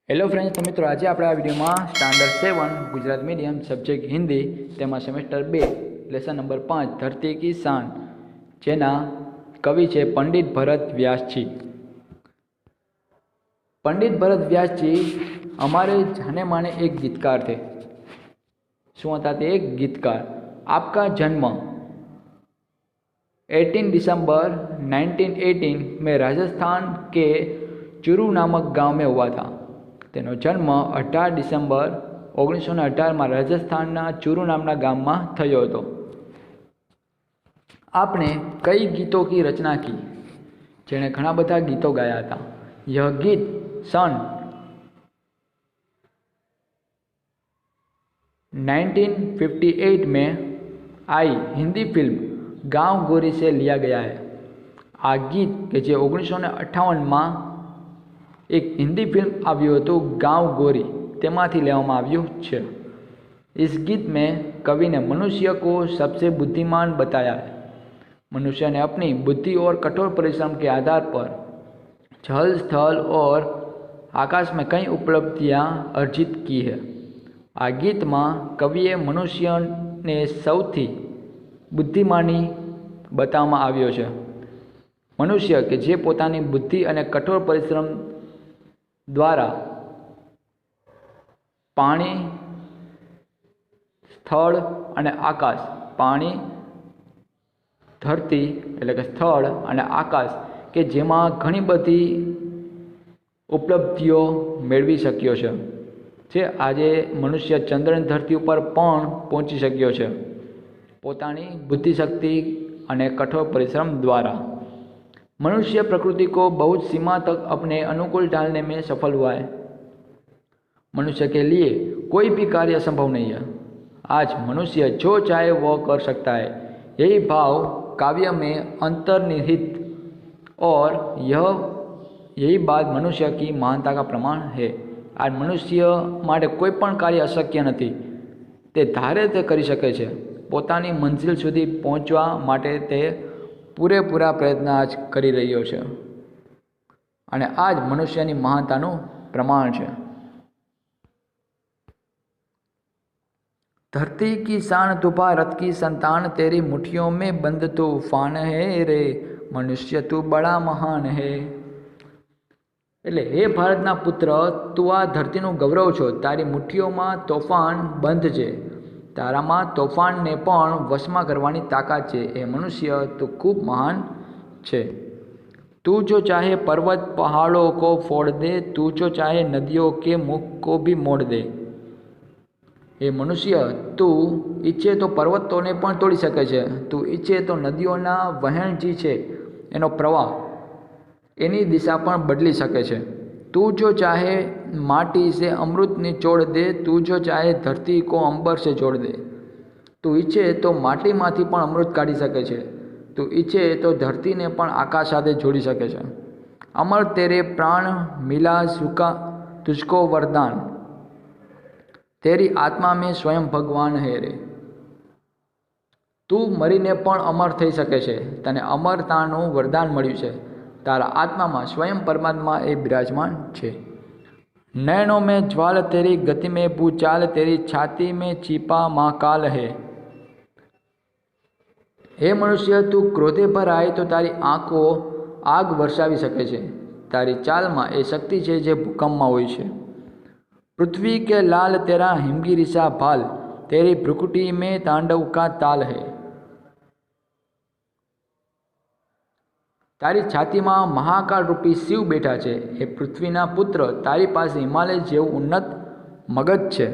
Hello friends, तो मित्रों आज आप विडियो में standard 7 Gujarat medium subject Hindi तेमा सेमेस्टर 2 लेसन नंबर 5 धरती की शान जेना कवि है पंडित भरत व्यास जी। पंडित भरत व्यास जी हमारे जाने माने एक गीतकार थे। शू था ते? एक गीतकार। आपका जन्म 18 दिसंबर 1918 में राजस्थान के चूरू नामक गांव में हुआ था। तेनो जन्म 18 डिसेम्बर 1918 में राजस्थान चूरू नामना गाम में थयो हतो। आपने कई गीतों की रचना की, जेने घણા બધા गीतों गाया था। यह गीत सन 1958 में आई हिंदी फिल्म गांव गोरी से लिया गया है। आ गीत के जे 1958 में एक हिंदी फिल्म आव्યું હતું गाँव गोरी, तेमांथी लेवामां आव्યું छे। इस गीत में कवि ने मनुष्य को सबसे बुद्धिमान बताया है। मनुष्य ने अपनी बुद्धि और कठोर परिश्रम के आधार पर जल, स्थल और आकाश में कई उपलब्धियां अर्जित की है। आ गीत में कविए मनुष्य ने सौथी बुद्धिमानी बताववामां आव्यो छे। मनुष्य के जे पोतानी बुद्धि और कठोर परिश्रम द्वारा पानी, स्थल और आकाश, पानी, धरती एटले के स्थल और आकाश के जेमां घणी बधी उपलब्धिओ मेळवी शक्यो छे। जे आजे मनुष्य चंद्र धरती पर पण पहोंची शक्यो छे पोतानी बुद्धिशक्ति और कठोर परिश्रम द्वारा। मनुष्य प्रकृति को बहुत सीमा तक अपने अनुकूल डालने में सफल हुआ है। मनुष्य के लिए कोई भी कार्य असंभव नहीं है। आज मनुष्य जो चाहे वो कर सकता है। यही भाव काव्य में अंतर्निहित और यही बात मनुष्य की महानता का प्रमाण है। आज मनुष्य माटे कोई पण कार्य अशक्य नहीं। ते धारे ते करी शके छे। पोतानी मंजिल सुधी पहोंचवा माटे ते पूरेपूरा प्रयत्न आज करी रह्यो छे अने आज मनुष्यनी महानतानुं प्रमाण छे। धरती की शान तू भारत की संतान, तेरी मुट्ठियों में बंद तूफान है रे, मनुष्य तू बड़ा महान है। एटले हे भारतना पुत्र, तू आ धरतीनुं गौरव छो। तारी मुट्ठीओमां तोफान बंध छे। तारामां तोफान ने पण वशमां करवानी ताकत छे। ए मनुष्य तू खूब महान छे। तू जो चाहे पर्वत पहाड़ों को फोड़ दे, तू जो चाहे नदियों के मुख को भी मोड़ दे। ए मनुष्य तू ઈચ્છે तो पर्वतों ने पण तोड़ी सके छे। तू ઈચ્છે तो नदीओना वहेण जी छे एनो प्रवाह एनी दिशा पण बदली सके छे। तू जो चाहे माटी से अमृत निचोड़ दे, तू जो चाहे धरती को अंबर से जोड़ दे। तू ઈચ્છે तो माटी मांथी पण अमृत काढ़ी सके छे। तू ઈચ્છે तो धरती ने पण आकाश साथे जोड़ी सके छे। अमर तेरे प्राण मिला सुका तुझको वरदान, तेरी आत्मा में स्वयं भगवान है रे। तू मरीने पण अमर थई सके छे। तने अमरतानुं वरदान मळ्युं छे। तारा आत्मा में स्वयं परमात्मा ए विराजमान छे। नैनों में ज्वाल, तेरी गति में भूचाल, तेरी छाती में छिपा महाकाल है। हे मनुष्य, तू क्रोधे पर आए तो तारी आँखों आग वर्षावी सके छे। तारी चाल में ए शक्ति छे जे भूकंप में होय छे। पृथ्वी के लाल तेरा हिमगिरी सा भाल, तेरी भ्रुकुटी में तांडव का ताल है। तारी छाती में महाकाल रूपी शिव बैठा छे। हे पृथ्वीना पुत्र, तारी पास हिमालय जेवुं उन्नत मगज छे।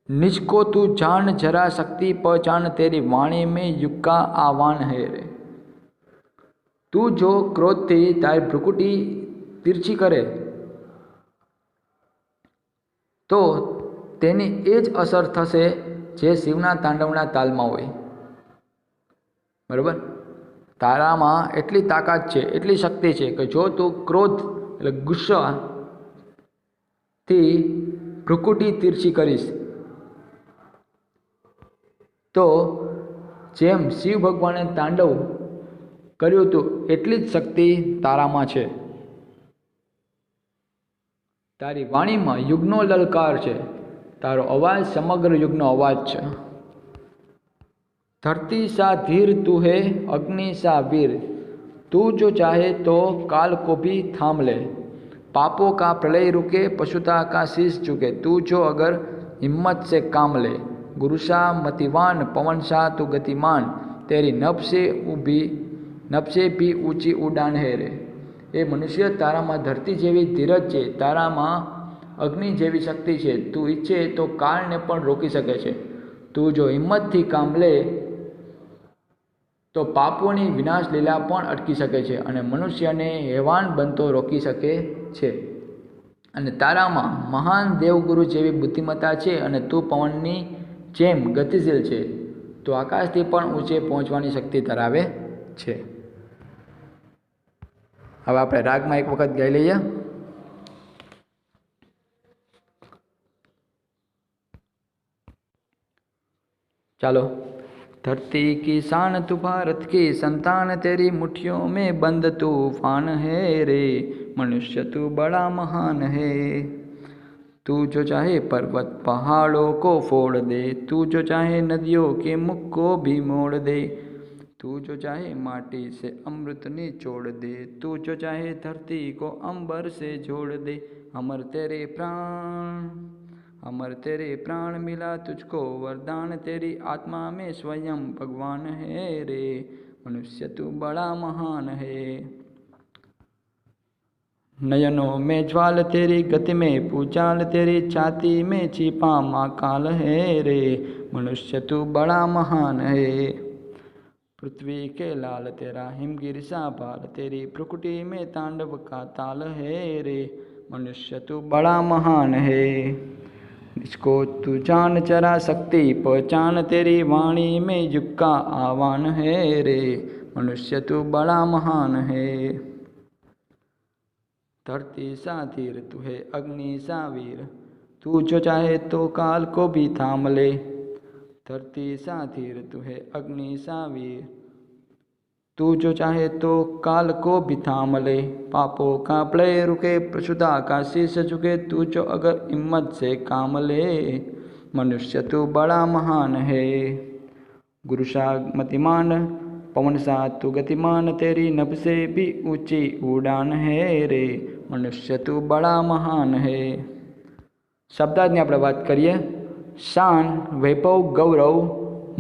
निज को तू जान, जरा शक्ति पहचान, तेरी वाणी में युग का आह्वान है रे। तू जो क्रोध थी तारी भ्रुकुटी तिरछी करे तो तेनी एज असर थशे जे शिवना तांडवना तालमां होय। बराबर। तारामां एटली ताकत छे, एटली शक्ति छे कि जो तू क्रोध એટલે ગુસ્સા थी भ्रुकुटी तिरछी करीश तो जेम शिव भगवाने तांडव कर्युं हतुं एटली ज शक्ति तारामां छे। તારી વાણીમાં યુગનો લલકાર છે, તારો અવાજ સમગ્ર યુગનો અવાજ છે। धरती सा धीर तू है, अग्नि सा वीर, तू जो चाहे तो काल को भी थाम ले। पापों का प्रलय रुके, पशुता का शीश झुके, तू जो अगर हिम्मत से काम ले। गुरु सा मतिवान, पवन सा तू गतिमान, तेरी नभ से भी ऊंची उड़ान है रे। ए मनुष्य, तारामां धरती जेवी धीरज छे, तारामां अग्नि जेवी शक्ति छे। तू ઈચ્છે तो काल ने पण रोकी सके छे। तू जो हिम्मत थी काम ले तो पापोनी विनाश लीला पण अटकी सके छे अने मनुष्यने हेवान बनतो रोकी सके छे। अने तारामां महान देवगुरु जेवी बुद्धिमत्ता छे अने तू पवननी जेम गतिशील छे। तो आकाशथी पण ऊंचे पहोंचवानी शक्ति धरावे छे। हवे आपणे रागमां एक वखत गाई लईए। चलो। धरती की शान तू, भारत की संतान, तेरी मुट्ठियों में बंद तूफान है रे। मनुष्य तू बड़ा महान है। तू जो चाहे पर्वत पहाड़ों को फोड़ दे, तू जो चाहे नदियों के मुख को भी मोड़ दे, तू जो चाहे माटी से अमृत निचोड़ दे, तू जो चाहे धरती को अंबर से जोड़ दे। अमर तेरे प्राण मिला तुझको वरदान, तेरी आत्मा में स्वयं भगवान है रे। मनुष्य तू बड़ा महान है। नयनों में ज्वाल तेरी, गति में पूचाल तेरी, छाती में छिपा महाकाल है रे। मनुष्य तू बड़ा महान है। पृथ्वी के लाल तेरा, हिमगिर सा भाल तेरी, प्रकृति में तांडव का ताल है रे। मनुष्य तू बड़ा महान है। इसको तू जान चरा शक्ति पहचान, तेरी वाणी में युग का आह्वान है रे। मनुष्य तू बड़ा महान है। धरती सा धीर तू है, अग्नि सा वीर, तू जो चाहे तो काल को भी थाम ले। धरती सा धीर तू है, अग्नि सा वीर, तू जो चाहे तो काल को भी थाम ले। पापों का प्रलय रुके, पशुता का शीश झुके, तू जो अगर हिम्मत से काम ले। मनुष्य तू बड़ा महान है। गुरु सा मतिमान, पवन सा तू गतिमान, तेरी नभ से भी ऊंची उड़ान है रे। मनुष्य तू बड़ा महान है। शब्दार्थ આપણે વાત કરીએ। શાન, વૈભવ, ગૌરવ,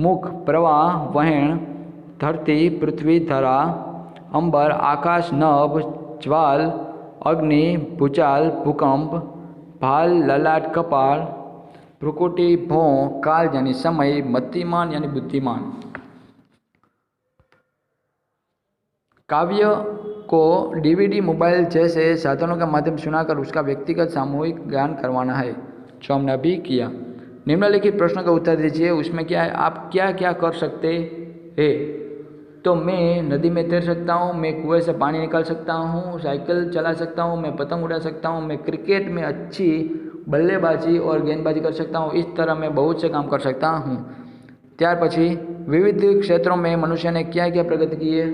મુખ, પ્રવાહ, વહેણ, धरती, पृथ्वी, धरा, अंबर, आकाश, नभ, ज्वाल, अग्नि, भूचाल, भूकंप, भाल, ललाट, कपाल, भ्रुकुटी, भों, काल यानी समय, मतिमान यानी बुद्धिमान। काव्य को डीवीडी, मोबाइल जैसे साधनों के माध्यम से सुनाकर उसका व्यक्तिगत सामूहिक ज्ञान करवाना है, जो हमने अभी किया। निम्नलिखित प्रश्न का उत्तर दीजिए। उसमें क्या है, आप क्या क्या कर सकते हैं? तो मैं नदी में तैर सकता हूँ, मैं कुएं से पानी निकाल सकता हूँ, साइकिल चला सकता हूँ, मैं पतंग उड़ा सकता हूँ, मैं क्रिकेट में अच्छी बल्लेबाजी और गेंदबाजी कर सकता हूँ। इस तरह मैं बहुत से काम कर सकता हूँ। ત્યાર પછી विविध क्षेत्रों में मनुष्य ने क्या क्या प्रगति की है?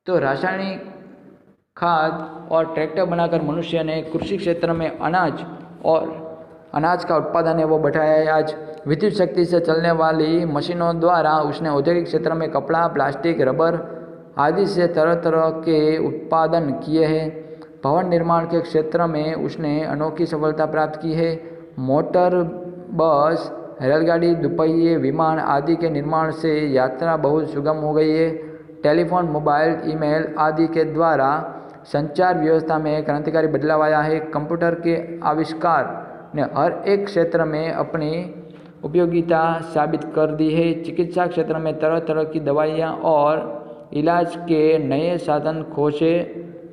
तो रासायनिक खाद और ट्रैक्टर बनाकर मनुष्य ने कृषि क्षेत्र में अनाज का उत्पादन है वो बढ़ाया है। आज विद्युत शक्ति से चलने वाली मशीनों द्वारा उसने औद्योगिक क्षेत्र में कपड़ा, प्लास्टिक, रबर आदि से तरह तरह के उत्पादन किए हैं। भवन निर्माण के क्षेत्र में उसने अनोखी सफलता प्राप्त की है। मोटर, बस, रेलगाड़ी, दुपहिए, विमान आदि के निर्माण से यात्रा बहुत सुगम हो गई है। टेलीफोन, मोबाइल, ईमेल आदि के द्वारा संचार व्यवस्था में क्रांतिकारी बदलाव आया है। कंप्यूटर के आविष्कार ने हर एक क्षेत्र में अपनी उपयोगिता साबित कर दी है। चिकित्सा क्षेत्र में तरह तरह की दवाइयाँ और इलाज के नए साधन खोजे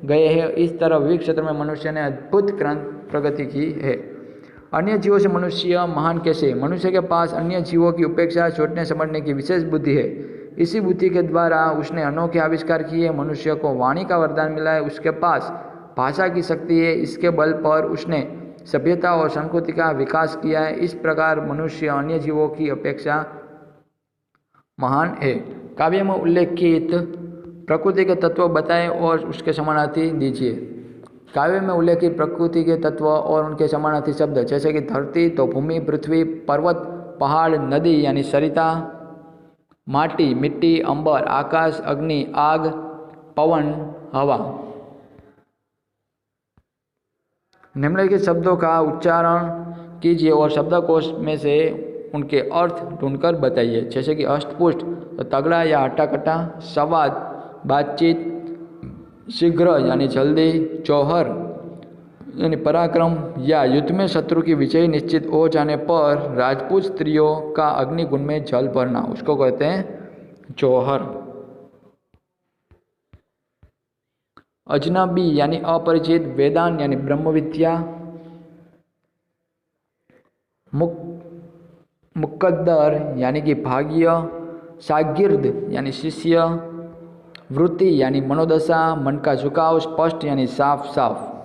गए हैं। इस तरह विविध क्षेत्र में मनुष्य ने अद्भुत प्रगति की है। अन्य जीवों से मनुष्य महान कैसे? मनुष्य के पास अन्य जीवों की उपेक्षा सोचने समझने की विशेष बुद्धि है। इसी बुद्धि के द्वारा उसने अनोखे आविष्कार किए। मनुष्य को वाणी का वरदान मिला है। उसके पास भाषा की शक्ति है। इसके बल पर उसने सभ्यता और संस्कृति का विकास किया है। इस प्रकार मनुष्य अन्य जीवों की अपेक्षा महान है। काव्य में उल्लेखित प्रकृति के तत्व बताएं और उसके समानार्थी दीजिए। काव्य में उल्लेखित प्रकृति के तत्व और उनके समानार्थी शब्द जैसे कि धरती तो भूमि, पृथ्वी, पर्वत, पहाड़, नदी यानी सरिता, माटी, मिट्टी, अंबर, आकाश, अग्नि, आग, पवन, हवा। निम्नलिखित शब्दों का उच्चारण कीजिए और शब्दकोश में से उनके अर्थ ढूंढकर बताइए। जैसे कि अष्टपुष्ट तो तगड़ा या हट्टा-कट्टा, संवाद बातचीत, शीघ्र यानी जल्दी, जौहर यानी पराक्रम या युद्ध में शत्रु की विजय निश्चित हो जाने पर राजपूत स्त्रियों का अग्निकुंड में जल भरना, उसको कहते हैं जौहर। अजनबी यानी अपरिचित, वेदांत यानी ब्रह्म विद्या, मुकद्दर यानी कि भाग्य, शागिर्द यानी शिष्य, वृत्ति यानी मनोदशा, मन का झुकाव, स्पष्ट यानी साफ साफ।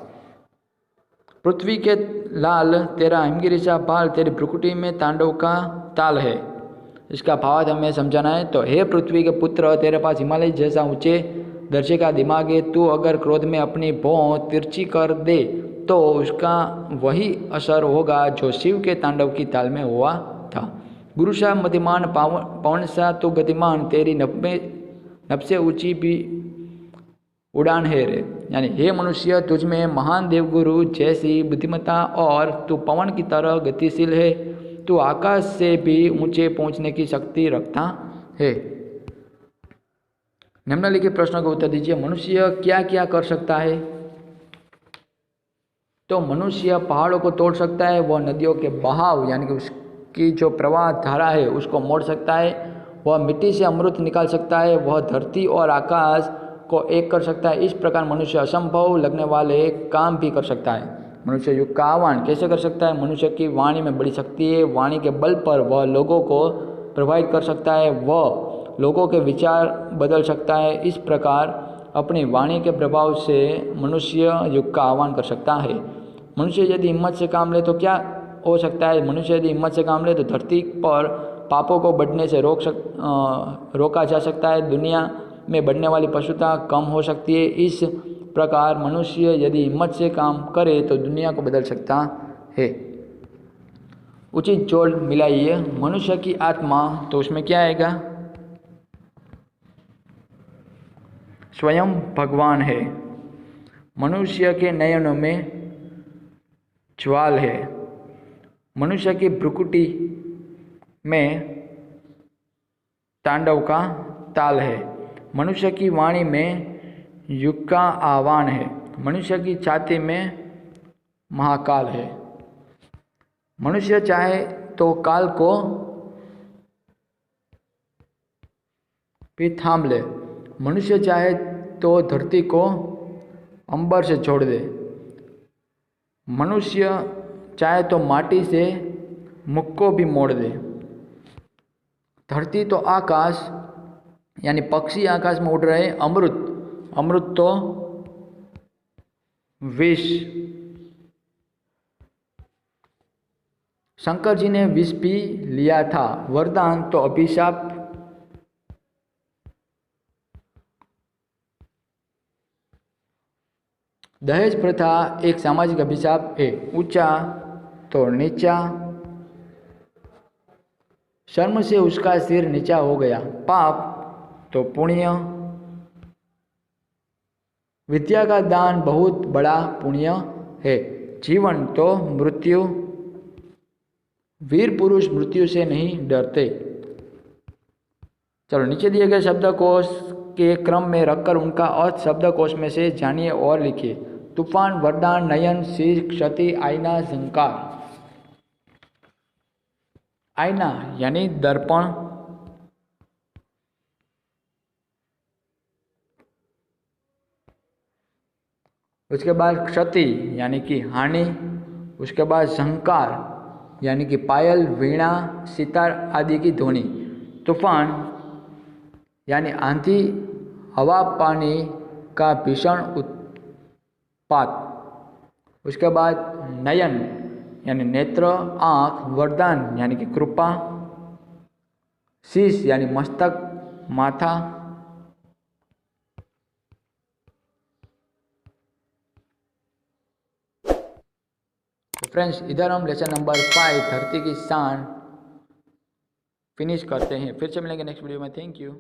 पृथ्वी के लाल तेरा हिमगिरीचा भाल, तेरी भ्रुकुटी में तांडव का ताल है। इसका भावार्थ हमें समझाना है। तो हे पृथ्वी के पुत्र, तेरे पास हिमालय जैसा ऊंचे दर्जे का दिमाग है। तू अगर क्रोध में अपनी भौं तिरछी कर दे तो उसका वही असर होगा जो शिव के तांडव की ताल में हुआ था। गुरुशा मतिमान पवनसा तू गतिमान, तेरी नभ से ऊंची भी उड़ान है रे। यानी हे मनुष्य, तुझ में महान देवगुरु जैसी बुद्धिमत्ता और तू पवन की तरह गतिशील है। तू आकाश से भी ऊंचे पहुंचने की शक्ति रखता है। निम्नलिखित प्रश्नों का उत्तर दीजिए। मनुष्य क्या क्या कर सकता है? तो मनुष्य पहाड़ों को तोड़ सकता है, वह नदियों के बहाव यानी कि उसकी जो प्रवाह धारा है उसको मोड़ सकता है, वह मिट्टी से अमृत निकाल सकता है, वह धरती और आकाश को एक कर सकता है। इस प्रकार मनुष्य असंभव लगने वाले काम भी कर सकता है। मनुष्य युग का आह्वान कैसे कर सकता है? मनुष्य की वाणी में बड़ी शक्ति है। वाणी के बल पर वह लोगों को प्रभावित कर सकता है, वह लोगों के विचार बदल सकता है। इस प्रकार अपनी वाणी के प्रभाव से मनुष्य युग का आह्वान कर सकता है। मनुष्य यदि हिम्मत से काम ले तो क्या हो सकता है? मनुष्य यदि हिम्मत से काम ले तो धरती पर पापों को बढ़ने से रोका जा सकता है। दुनिया में बढ़ने वाली पशुता कम हो सकती है। इस प्रकार मनुष्य यदि हिम्मत से काम करे तो दुनिया को बदल सकता है। उचित जोड़ मिलाइए। मनुष्य की आत्मा, तो उसमें क्या आएगा? स्वयं भगवान है। मनुष्य के नयनों में ज्वाल है। मनुष्य की भ्रुकुटी में तांडव का ताल है। मनुष्य की वाणी में युग का आह्वान है। मनुष्य की छाती में महाकाल है। मनुष्य चाहे तो काल को भी थाम ले। मनुष्य चाहे तो धरती को अंबर से जोड़ दे। मनुष्य चाहे तो माटी से मुख को भी मोड़ दे। धरती तो आकाश यानी पक्षी आकाश में उड़ रहे, अमृत तो विष। शंकर जी ने विष भी लिया था। वरदान तो अभिशाप। दहेज प्रथा एक सामाजिक अभिशाप है। ऊंचा तो नीचा, शर्म से उसका सिर नीचा हो गया। पाप तो पुण्य, विद्या का दान बहुत बड़ा पुण्य है। जीवन तो मृत्यु, वीर पुरुष मृत्यु से नहीं डरते। चलो नीचे दिए गए शब्दकोश के क्रम में रखकर उनका अर्थ शब्दकोश में से जानिए और लिखिए। तूफान, वरदान, नयन, शीश, क्षति, आईना, झंकार। आईना यानी दर्पण, उसके बाद क्षति यानी कि हानि, उसके बाद झंकार यानी कि पायल, वीणा, सितार आदि की ध्वनि। तूफान यानी आंधी, हवा, पानी का भीषण उत्पात। उसके बाद नयन यानी नेत्र, आँख, वरदान यानी कि कृपा, शीश यानी मस्तक, माथा, फ्रेंड्स इधर हम लेसन नंबर 5 धरती की शान फिनिश करते हैं। फिर से मिलेंगे नेक्स्ट वीडियो में। Thank you.